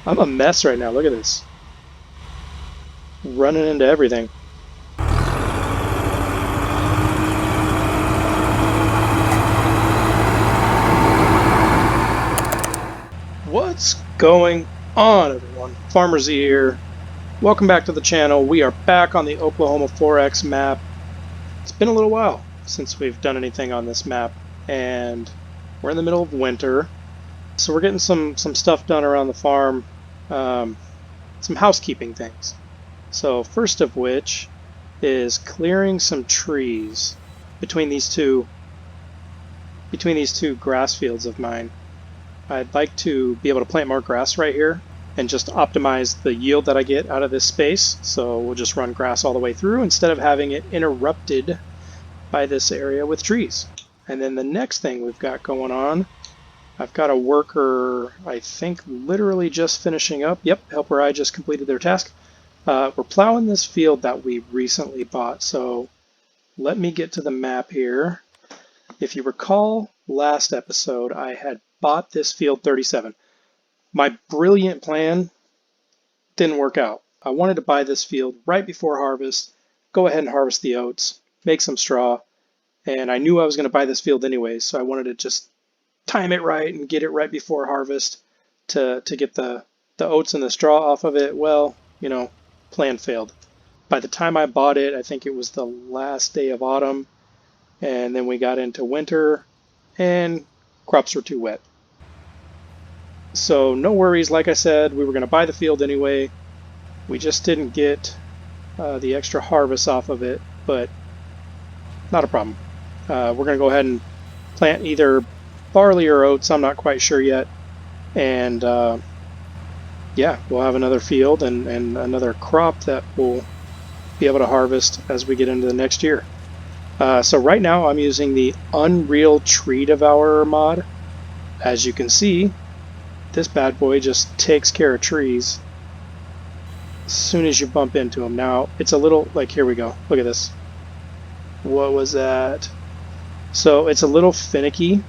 I'm a mess right now. Look at this. Running into everything. What's going on, everyone? Farmers here. Welcome back to the channel. We are back on the Oklahoma 4X map. It's been a little while since we've done anything on this map, and we're in the middle of winter, so we're getting some stuff done around the farm, some housekeeping things. So first of which is clearing some trees between these two grass fields of mine. I'd like to be able to plant more grass right here and just optimize the yield that I get out of this space. So we'll just run grass all the way through instead of having it interrupted by this area with trees. And then the next thing we've got going on, I've got a worker, I think literally just finishing up. Yep, helper I just completed their task. We're plowing this field that we recently bought. So let me get to the map here. If you recall last episode, I had bought this field 37. My brilliant plan didn't work out. I wanted to buy this field right before harvest, go ahead and harvest the oats, make some straw, and I knew I was going to buy this field anyways, so I wanted to just time it right and get it right before harvest to get the oats and the straw off of it. Well, you know, plan failed. By the time I bought it, I think it was the last day of autumn, and then we got into winter, and crops were too wet. So no worries, like I said, we were going to buy the field anyway. We just didn't get the extra harvest off of it, but not a problem. We're going to go ahead and plant either barley or oats, I'm not quite sure yet. And yeah, we'll have another field and another crop that we'll be able to harvest as we get into the next year. So right now I'm using the Unreal Tree Devourer mod. As you can see, this bad boy just takes care of trees as soon as you bump into them. Now, it's a little, like, here we go. Look at this. What was that? So it's a little finicky,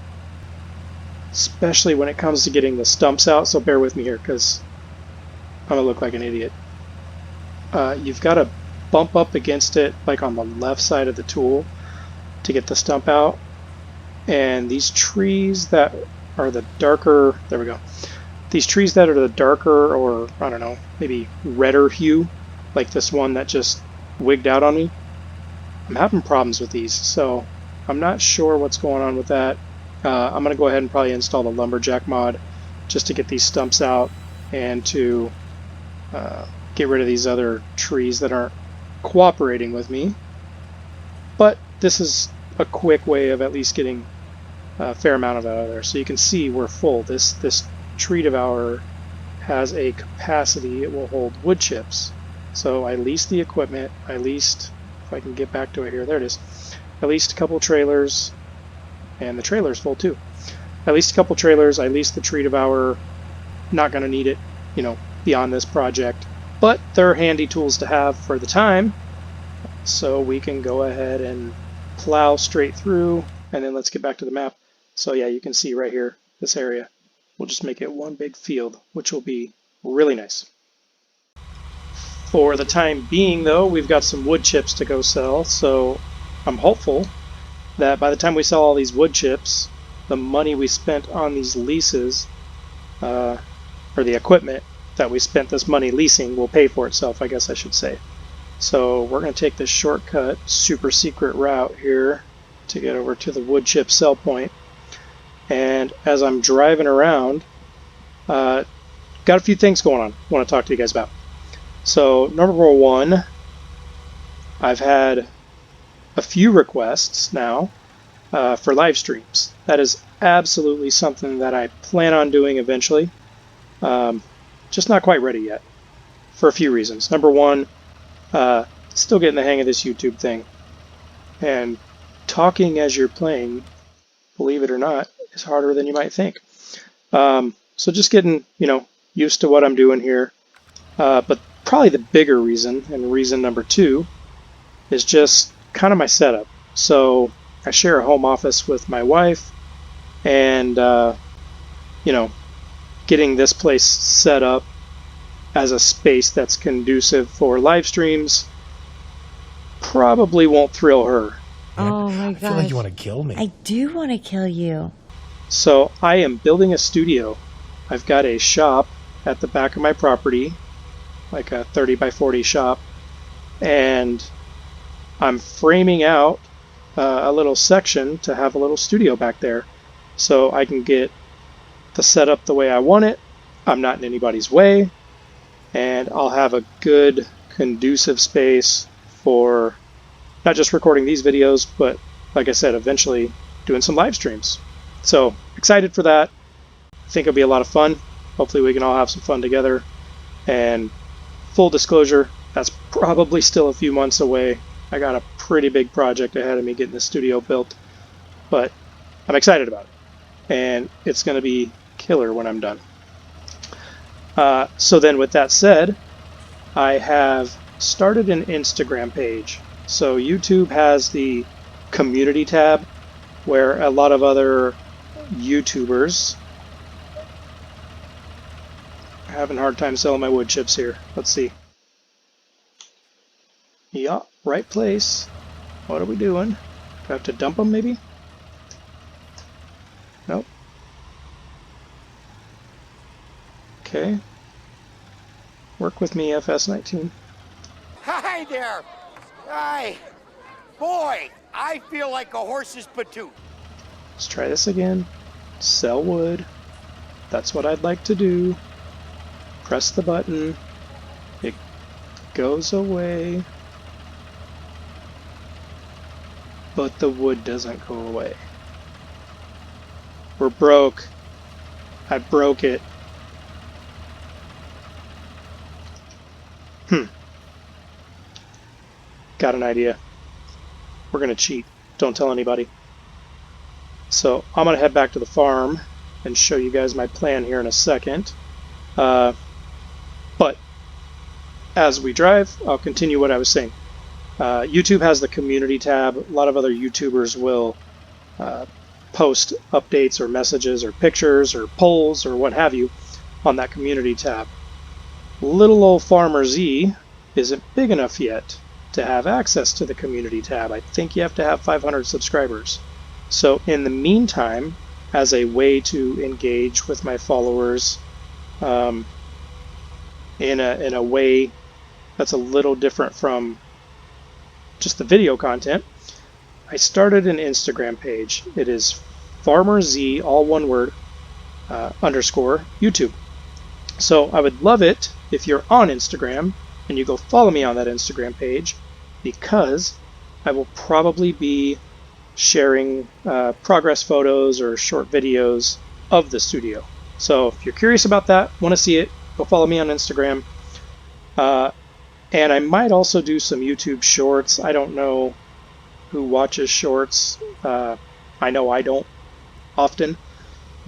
especially when it comes to getting the stumps out. So bear with me here because I'm going to look like an idiot. You've got to bump up against it, like on the left side of the tool, to get the stump out. And these trees that are the darker, there we go. These trees that are the darker, or I don't know, maybe redder hue, like this one that just wigged out on me, I'm having problems with these, so I'm not sure what's going on with that. I'm going to go ahead and probably install the lumberjack mod just to get these stumps out and to get rid of these other trees that aren't cooperating with me. But this is a quick way of at least getting a fair amount of it out of there. So you can see we're full. This Tree Devourer has a capacity, it will hold wood chips. So I leased the equipment, I leased, if I can get back to it here, there it is. I leased a couple trailers, and the trailer's full too. I leased a couple trailers, I leased the Tree Devourer, not going to need it, you know, beyond this project. But they're handy tools to have for the time, so we can go ahead and plow straight through, and then let's get back to the map. So yeah, you can see right here, this area. We'll just make it one big field, which will be really nice. For the time being, though, we've got some wood chips to go sell, so I'm hopeful that by the time we sell all these wood chips, the money we spent on these leases, or the equipment that we spent this money leasing, will pay for itself, I guess I should say. So we're going to take this shortcut, super secret route here to get over to the wood chip sell point. And as I'm driving around, got a few things going on I want to talk to you guys about. So number one, I've had a few requests now for live streams. That is absolutely something that I plan on doing eventually. Just not quite ready yet for a few reasons. Number one, still getting the hang of this YouTube thing. And talking as you're playing, believe it or not, is harder than you might think. So just getting, you know, used to what I'm doing here. But probably the bigger reason, and reason number two, is just kind of my setup. So I share a home office with my wife, and you know, getting this place set up as a space that's conducive for live streams probably won't thrill her. Oh my gosh. I feel like you want to kill me. I do want to kill you. So I am building a studio. I've got a shop at the back of my property, like a 30 by 40 shop, and I'm framing out a little section to have a little studio back there so I can get the setup the way I want it. I'm not in anybody's way, and I'll have a good conducive space for not just recording these videos, but like I said, eventually doing some live streams. So excited for that. I think it'll be a lot of fun. Hopefully we can all have some fun together. And full disclosure, that's probably still a few months away. I got a pretty big project ahead of me getting the studio built, but I'm excited about it. And it's going to be killer when I'm done. So then with that said, I have started an Instagram page. So YouTube has the community tab where a lot of other YouTubers are having a hard time selling my wood chips here. Let's see. Yeah, right place. What are we doing? Do I have to dump them maybe? Nope. Okay. Work with me, FS19. Hi there! Hi! Boy, I feel like a horse's patoot. Let's try this again. Sell wood. That's what I'd like to do. Press the button. It goes away. But the wood doesn't go away. We're broke. I broke it. Got an idea. We're going to cheat. Don't tell anybody. So I'm going to head back to the farm and show you guys my plan here in a second. But as we drive, I'll continue what I was saying. YouTube has the community tab. A lot of other YouTubers will post updates or messages or pictures or polls or what have you on that community tab. Little old Farmer Z isn't big enough yet to have access to the community tab. I think you have to have 500 subscribers. So in the meantime, as a way to engage with my followers in a way that's a little different from just the video content, I started an Instagram page. It is FarmerZ, all one word, underscore YouTube. So I would love it if you're on Instagram and you go follow me on that Instagram page, because I will probably be sharing progress photos or short videos of the studio. So if you're curious about that, want to see it, go follow me on Instagram. And I might also do some YouTube shorts. I don't know who watches shorts. I know I don't often.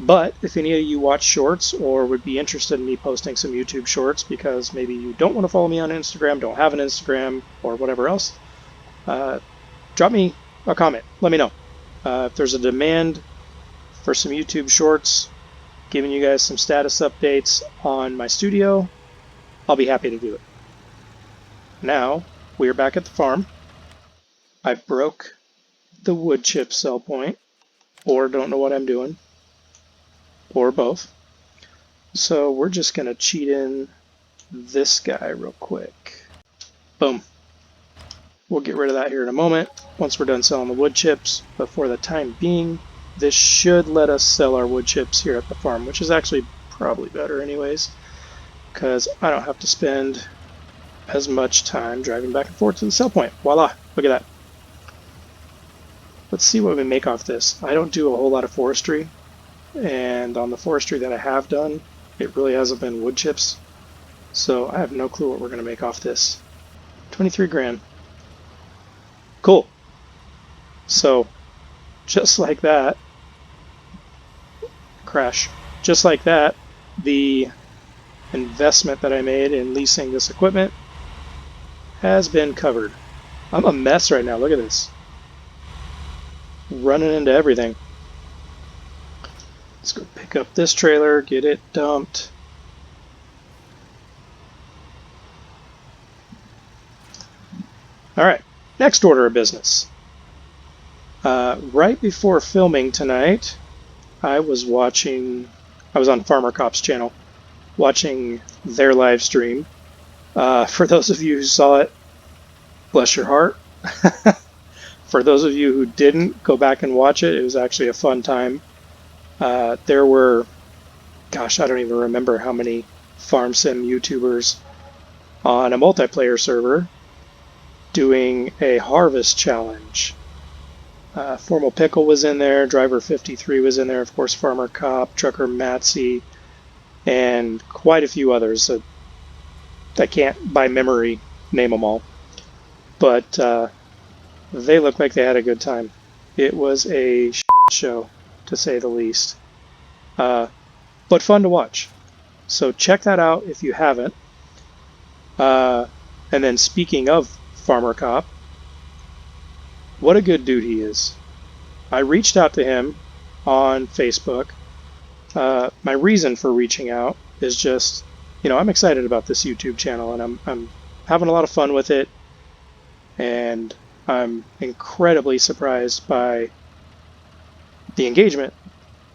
But if any of you watch shorts or would be interested in me posting some YouTube shorts because maybe you don't want to follow me on Instagram, don't have an Instagram, or whatever else, drop me a comment. Let me know. If there's a demand for some YouTube shorts, giving you guys some status updates on my studio, I'll be happy to do it. Now, we're back at the farm. I broke the wood chip sell point, or don't know what I'm doing, or both. So we're just going to cheat in this guy real quick. Boom. We'll get rid of that here in a moment once we're done selling the wood chips, but for the time being, this should let us sell our wood chips here at the farm, which is actually probably better anyways, because I don't have to spend as much time driving back and forth to the sell point. Voila, look at that. Let's see what we make off this. I don't do a whole lot of forestry, and on the forestry that I have done, it really hasn't been wood chips, so I have no clue what we're going to make off this. 23 grand. Cool. So just like that, crash, just like that, the investment that I made in leasing this equipment has been covered. I'm a mess right now. Look at this. Running into everything. Let's go pick up this trailer, get it dumped. All right, next order of business. Right before filming tonight, I was on Farmer Cop's channel, watching their live stream. For those of you who saw it, bless your heart. For those of you who didn't, go back and watch it. It was actually a fun time. There were, gosh, I don't even remember how many farm sim YouTubers on a multiplayer server doing a harvest challenge. FormalPickle was in there, Driver53 was in there, of course Farmer Cop, Trucker Matsy, and quite a few others. I can't by memory name them all. But they looked like they had a good time. It was a shit show, to say the least. But fun to watch. So check that out if you haven't. And then speaking of Farmer Cop, what a good dude he is. I reached out to him on Facebook. My reason for reaching out is just, I'm excited about this YouTube channel, and I'm having a lot of fun with it. And I'm incredibly surprised by the engagement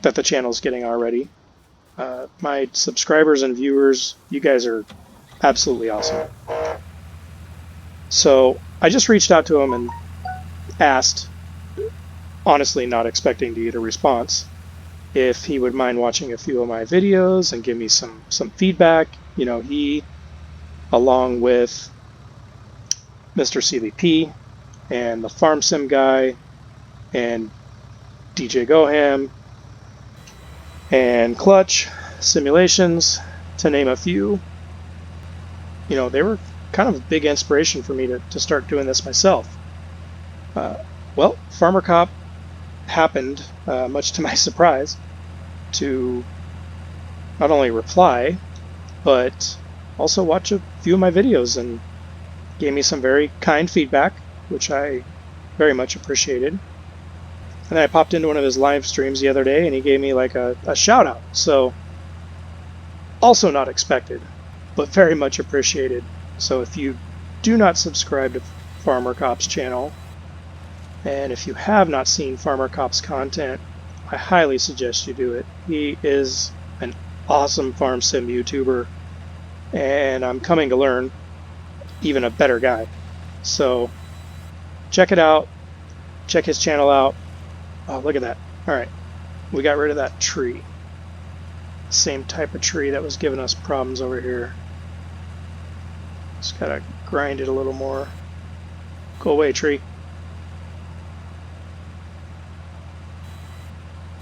that the channel's getting already. My subscribers and viewers, you guys are absolutely awesome. So I just reached out to him and asked, honestly not expecting to get a response, if he would mind watching a few of my videos and give me some feedback. He, along with mrsealyp and the farmsim guy and djgoham and Clutch Simulations, to name a few, they were kind of a big inspiration for me to start doing this myself. Well, Farmer Cop happened, much to my surprise, to not only reply, but also watch a few of my videos and gave me some very kind feedback, which I very much appreciated. And then I popped into one of his live streams the other day and he gave me like a shout out. So also not expected, but very much appreciated. So if you do not subscribe to Farmer Cop's channel, and if you have not seen Farmer Cop's content, I highly suggest you do it. He is an awesome farm sim YouTuber, and I'm coming to learn, even a better guy. So check it out. Check his channel out. Oh, look at that. All right. We got rid of that tree. Same type of tree that was giving us problems over here. Just gotta grind it a little more. Go away, tree.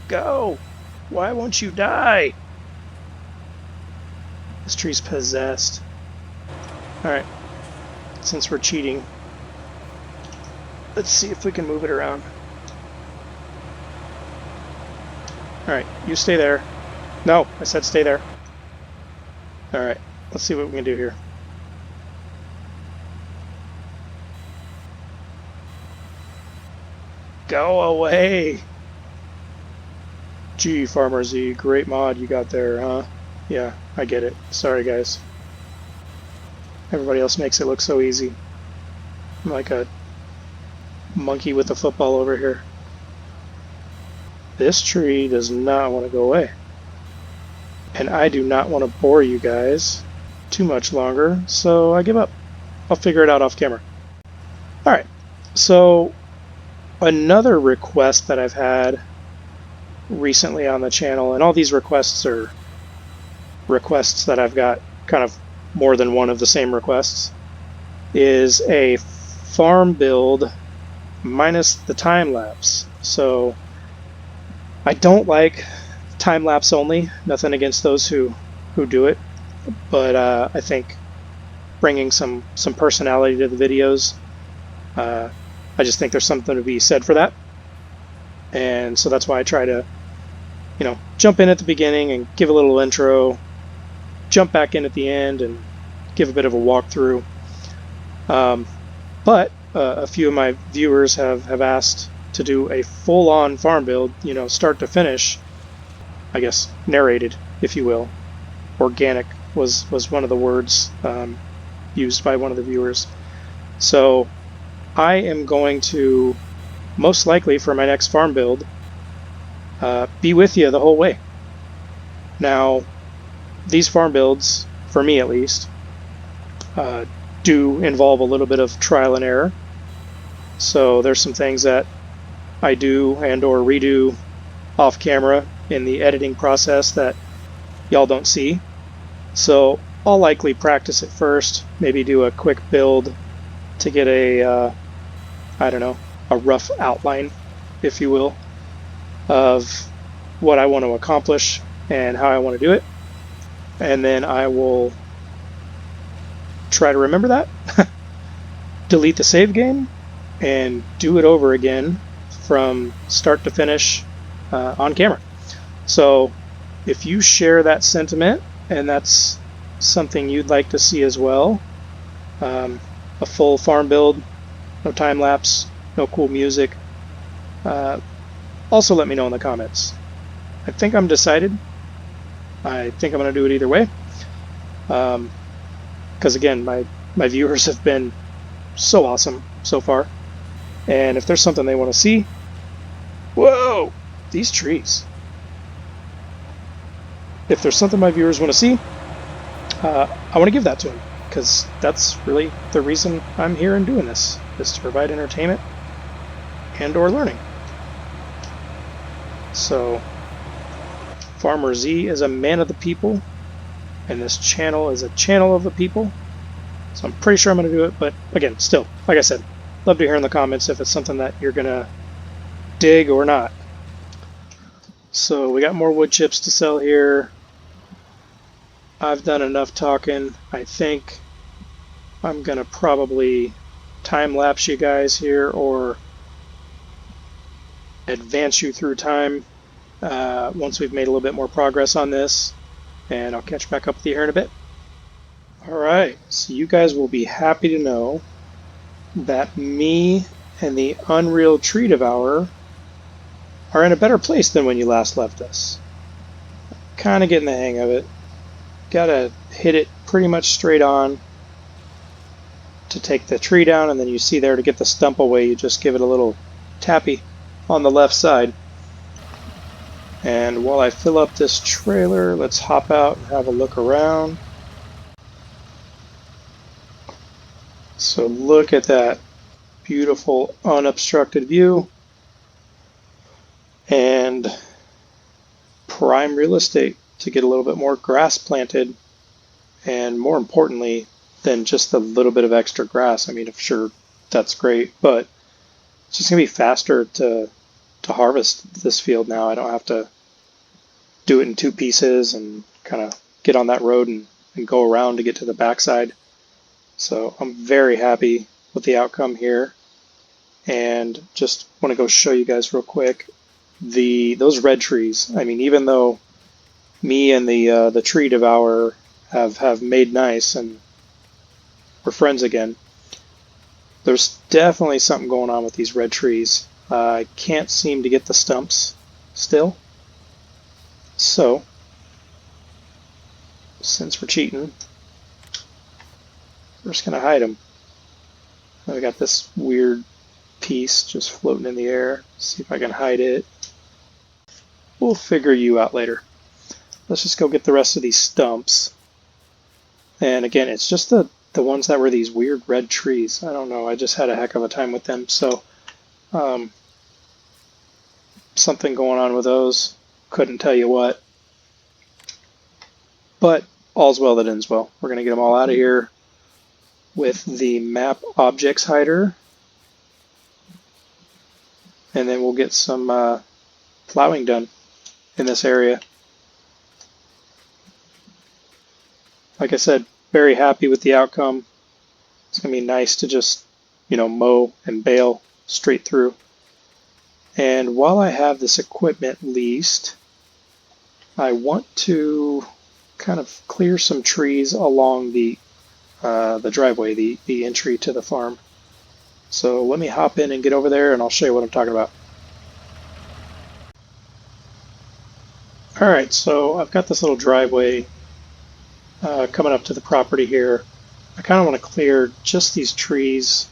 Go! Why won't you die? This tree's possessed. Alright. Since we're cheating, let's see if we can move it around. Alright, you stay there. No, I said stay there. Alright, let's see what we can do here. Go away! Gee, Farmer Z, great mod you got there, huh? Yeah, I get it. Sorry, guys. Everybody else makes it look so easy. I'm like a monkey with a football over here. This tree does not want to go away. And I do not want to bore you guys too much longer, so I give up. I'll figure it out off camera. Alright, so another request that I've had recently on the channel, and all these requests are requests that I've got kind of more than one of the same requests, is a farm build minus the time lapse. So I don't like time lapse only, nothing against those who do it, but I think bringing some personality to the videos, I just think there's something to be said for that. And so that's why I try to, jump in at the beginning and give a little intro, jump back in at the end and give a bit of a walkthrough. But a few of my viewers have asked to do a full-on farm build, start to finish, I guess narrated, if you will. Organic was one of the words used by one of the viewers. So I am going to, most likely for my next farm build, be with you the whole way. Now, these farm builds, for me at least, do involve a little bit of trial and error. So there's some things that I do and or redo off camera in the editing process that y'all don't see. So I'll likely practice it first, maybe do a quick build to get a, I don't know, a rough outline, if you will, of what I want to accomplish and how I want to do it. And then I will try to remember that, delete the save game, and do it over again from start to finish on camera. So if you share that sentiment and that's something you'd like to see as well, a full farm build, no time lapse, no cool music, also let me know in the comments. I think I'm decided. I think I'm going to do it either way. Because again, my viewers have been so awesome so far. And if there's something they want to see, whoa, these trees. If there's something my viewers want to see, I want to give that to them, because that's really the reason I'm here and doing this, is to provide entertainment and or learning. So Farmer Z is a man of the people, and this channel is a channel of the people. So I'm pretty sure I'm going to do it, but again, still, like I said, love to hear in the comments if it's something that you're going to dig or not. So we got more wood chips to sell here. I've done enough talking. I think I'm going to probably time lapse you guys here or advance you through time once we've made a little bit more progress on this, and I'll catch back up with you here in a bit. Alright, so you guys will be happy to know that me and the Unreal Tree Devourer are in a better place than when you last left us. Kind of getting the hang of it. Gotta hit it pretty much straight on to take the tree down, and then you see there to get the stump away, you just give it a little tappy on the left side. And while I fill up this trailer, let's hop out and have a look around. So look at that beautiful unobstructed view and prime real estate to get a little bit more grass planted, and more importantly than just a little bit of extra grass. I mean, sure, that's great, but it's just gonna be faster to harvest this field now. I don't have to do it in two pieces and kind of get on that road and go around to get to the backside. So I'm very happy with the outcome here, and just want to go show you guys real quick those red trees. I mean, even though me and the tree devourer have made nice and we're friends again, there's definitely something going on with these red trees. I can't seem to get the stumps still, so since we're cheating, we're just gonna hide them. We got this weird piece just floating in the air. See if I can hide it. We'll figure you out later. Let's just go get the rest of these stumps. And again, it's just the ones that were these weird red trees. I don't know, I just had a heck of a time with them. So something going on with those. Couldn't tell you what. But all's well that ends well. We're gonna get them all out of here with the map objects hider, and then we'll get some plowing done in this area. Like I said, very happy with the outcome. It's gonna be nice to just, mow and bale straight through. And while I have this equipment leased, I want to kind of clear some trees along the driveway, the entry to the farm. So let me hop in and get over there, and I'll show you what I'm talking about. Alright, so I've got this little driveway coming up to the property here. I kind of want to clear just these trees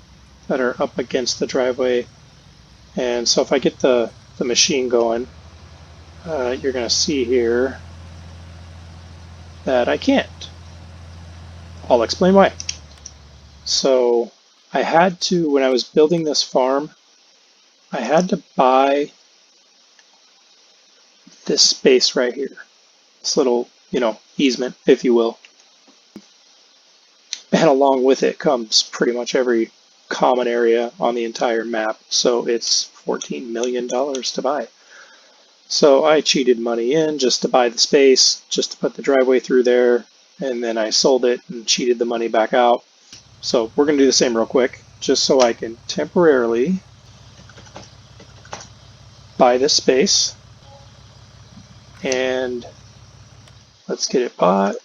that are up against the driveway. And so if I get the machine going, you're going to see here that I can't. I'll explain why. So I had to, when I was building this farm, I had to buy this space right here. This little, easement, if you will. And along with it comes pretty much every common area on the entire map. So it's $14 million to buy. So I cheated money in just to buy the space, just to put the driveway through there, and then I sold it and cheated the money back out. So we're going to do the same real quick, just so I can temporarily buy this space. And let's get it bought.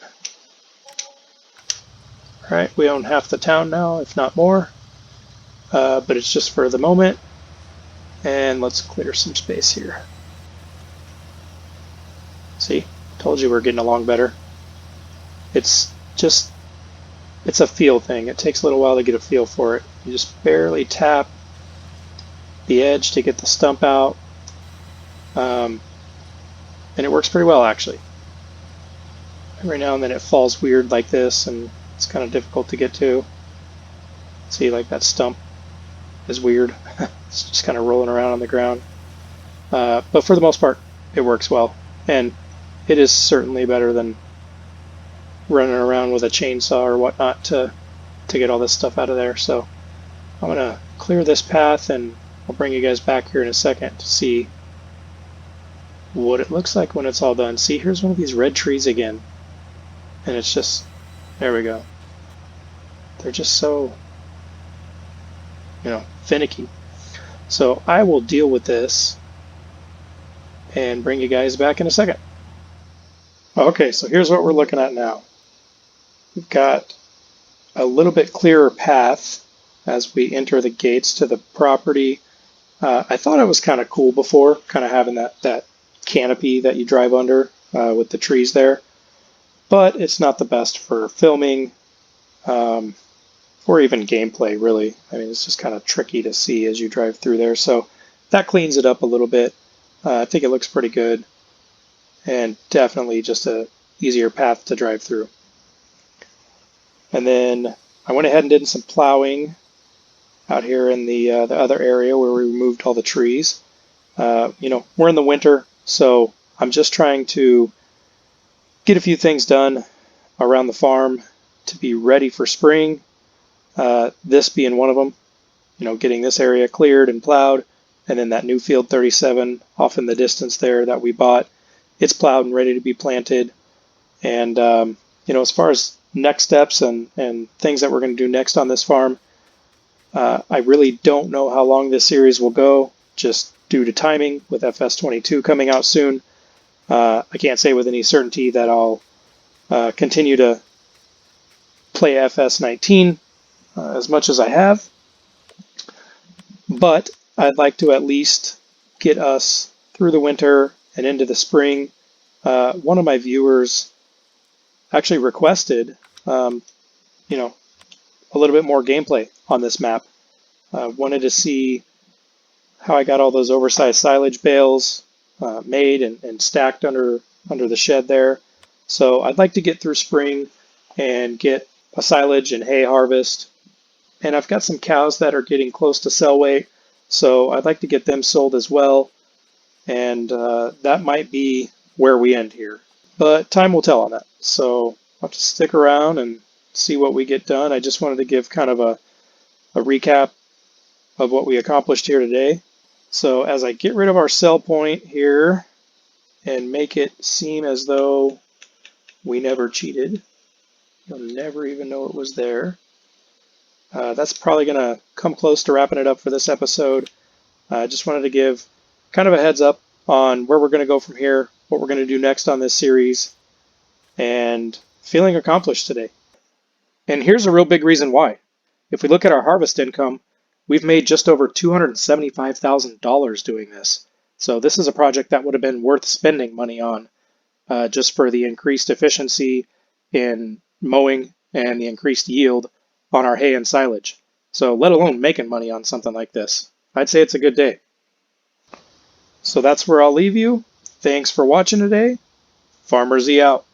All right, we own half the town now, if not more, but it's just for the moment. And let's clear some space here. See, told you we're getting along better. It's a feel thing. It takes a little while to get a feel for it. You just barely tap the edge to get the stump out, and it works pretty well actually. Every now and then it falls weird like this, and it's kind of difficult to get to. See, like that stump is weird. It's just kind of rolling around on the ground. But for the most part, it works well, and it is certainly better than running around with a chainsaw or whatnot to get all this stuff out of there. So I'm gonna clear this path, and I'll bring you guys back here in a second to see what it looks like when it's all done. See, here's one of these red trees again, and it's just, there we go. They're just so, finicky. So I will deal with this and bring you guys back in a second. Okay, so here's what we're looking at now. We've got a little bit clearer path as we enter the gates to the property. I thought it was kind of cool before, kind of having that canopy that you drive under with the trees there, but it's not the best for filming or even gameplay, really. I mean, it's just kind of tricky to see as you drive through there, so that cleans it up a little bit. I think it looks pretty good, and definitely just a easier path to drive through. And then I went ahead and did some plowing out here in the other area where we removed all the trees. We're in the winter, so I'm just trying to get a few things done around the farm to be ready for spring. This being one of them, getting this area cleared and plowed, and then that new field 37 off in the distance there that we bought, it's plowed and ready to be planted. And as far as next steps and things that we're going to do next on this farm, I really don't know how long this series will go, just due to timing with FS22 coming out soon. I can't say with any certainty that I'll continue to play FS19 as much as I have, but I'd like to at least get us through the winter and into the spring. One of my viewers actually requested, a little bit more gameplay on this map. Wanted to see how I got all those oversized silage bales made and stacked under the shed there. So I'd like to get through spring and get a silage and hay harvest. And I've got some cows that are getting close to sell weight, so I'd like to get them sold as well. And that might be where we end here. But time will tell on that. So I'll have to stick around and see what we get done. I just wanted to give kind of a recap of what we accomplished here today. So as I get rid of our sell point here and make it seem as though we never cheated, you'll never even know it was there. That's probably going to come close to wrapping it up for this episode. I just wanted to give kind of a heads up on where we're going to go from here, what we're going to do next on this series, and feeling accomplished today. And here's a real big reason why. If we look at our harvest income, we've made just over $275,000 doing this. So this is a project that would have been worth spending money on just for the increased efficiency in mowing and the increased yield on our hay and silage. So let alone making money on something like this. I'd say it's a good day. So that's where I'll leave you. Thanks for watching today. Farmer Z out.